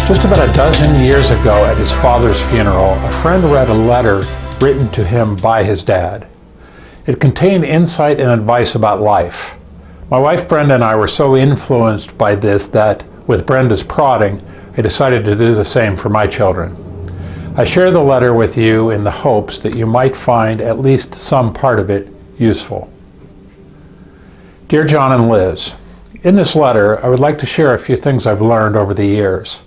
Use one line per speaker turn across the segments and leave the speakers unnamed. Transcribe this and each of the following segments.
Just about a dozen years ago at his father's funeral, a friend read a letter written to him by his dad. It contained insight and advice about life. My wife Brenda and I were so influenced by this that, with Brenda's prodding, I decided to do the same for my children. I share the letter with you in the hopes that you might find at least some part of it useful. Dear John and Liz, in this letter I would like to share a few things I've learned over the years.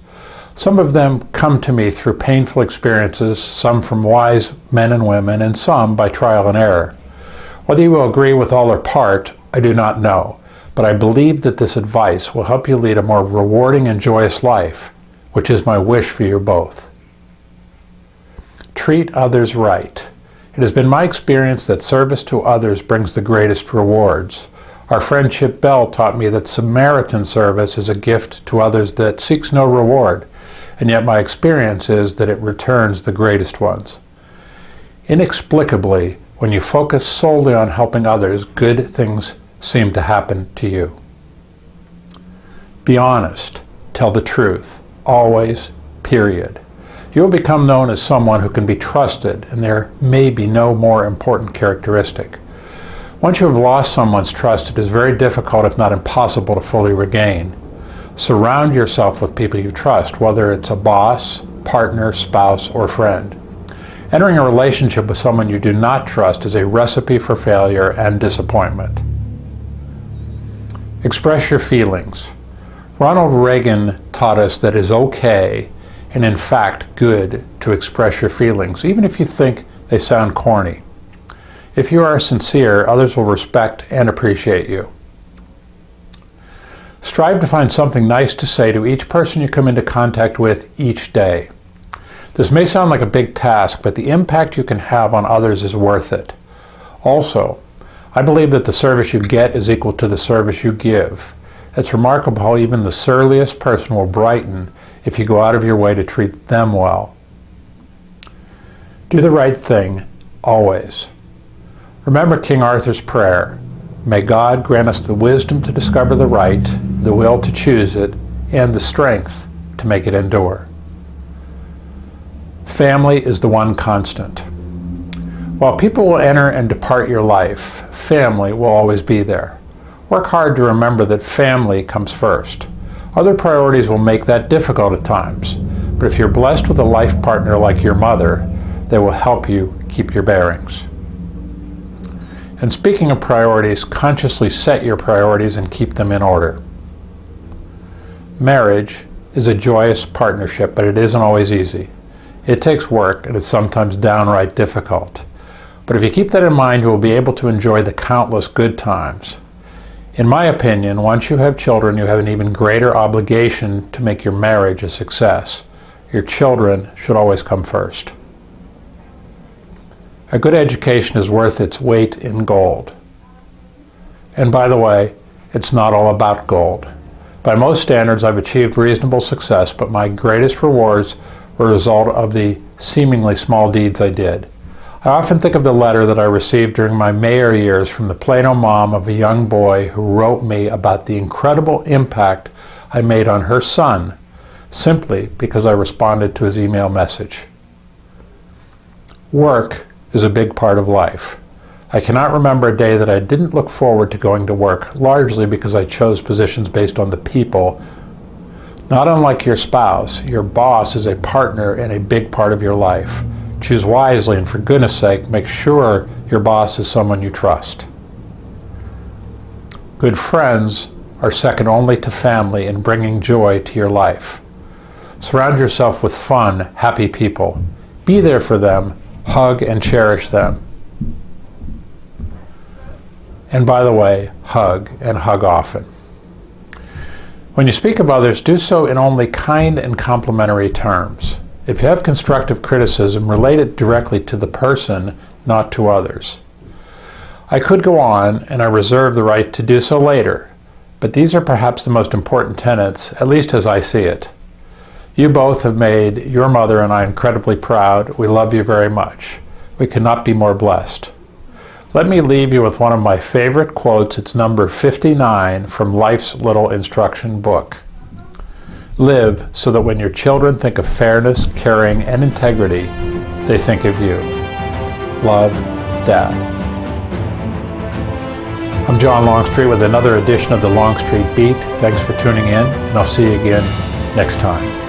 Some of them come to me through painful experiences, some from wise men and women, and some by trial and error. Whether you will agree with all or part, I do not know, but I believe that this advice will help you lead a more rewarding and joyous life, which is my wish for you both. Treat others right. It has been my experience that service to others brings the greatest rewards. Our friend Chip Bell taught me that Samaritan service is a gift to others that seeks no reward, and yet my experience is that it returns the greatest ones. Inexplicably, when you focus solely on helping others, good things seem to happen to you. Be honest. Tell the truth. Always. Period. You will become known as someone who can be trusted, and there may be no more important characteristic. Once you have lost someone's trust, it is very difficult, if not impossible, to fully regain. Surround yourself with people you trust, whether it's a boss, partner, spouse, or friend. Entering a relationship with someone you do not trust is a recipe for failure and disappointment. Express your feelings. Ronald Reagan taught us that it is okay, and in fact good, to express your feelings, even if you think they sound corny. If you are sincere, others will respect and appreciate you. Strive to find something nice to say to each person you come into contact with each day. This may sound like a big task, but the impact you can have on others is worth it. Also, I believe that the service you get is equal to the service you give. It's remarkable how even the surliest person will brighten if you go out of your way to treat them well. Do the right thing, always. Remember King Arthur's prayer. May God grant us the wisdom to discover the right, the will to choose it, and the strength to make it endure. Family is the one constant. While people will enter and depart your life, family will always be there. Work hard to remember that family comes first. Other priorities will make that difficult at times, but if you're blessed with a life partner like your mother, they will help you keep your bearings. And speaking of priorities, consciously set your priorities and keep them in order. Marriage is a joyous partnership, but it isn't always easy. It takes work, and it's sometimes downright difficult. But if you keep that in mind, you will be able to enjoy the countless good times. In my opinion, once you have children, you have an even greater obligation to make your marriage a success. Your children should always come first. A good education is worth its weight in gold. And by the way, it's not all about gold. By most standards, I've achieved reasonable success, but my greatest rewards were a result of the seemingly small deeds I did. I often think of the letter that I received during my mayor years from the Plano mom of a young boy who wrote me about the incredible impact I made on her son, simply because I responded to his email message. Work is a big part of life. I cannot remember a day that I didn't look forward to going to work, largely because I chose positions based on the people. Not unlike your spouse, your boss is a partner and a big part of your life. Choose wisely, and for goodness sake, make sure your boss is someone you trust. Good friends are second only to family in bringing joy to your life. Surround yourself with fun, happy people. Be there for them. Hug and cherish them. And by the way, hug and hug often. When you speak of others, do so in only kind and complimentary terms. If you have constructive criticism, relate it directly to the person, not to others. I could go on, and I reserve the right to do so later, but these are perhaps the most important tenets, at least as I see it. You both have made your mother and I incredibly proud. We love you very much. We could not be more blessed. Let me leave you with one of my favorite quotes. It's number 59 from Life's Little Instruction book. Live so that when your children think of fairness, caring, and integrity, they think of you. Love, Dad. I'm John Longstreet with another edition of the Longstreet Beat. Thanks for tuning in, and I'll see you again next time.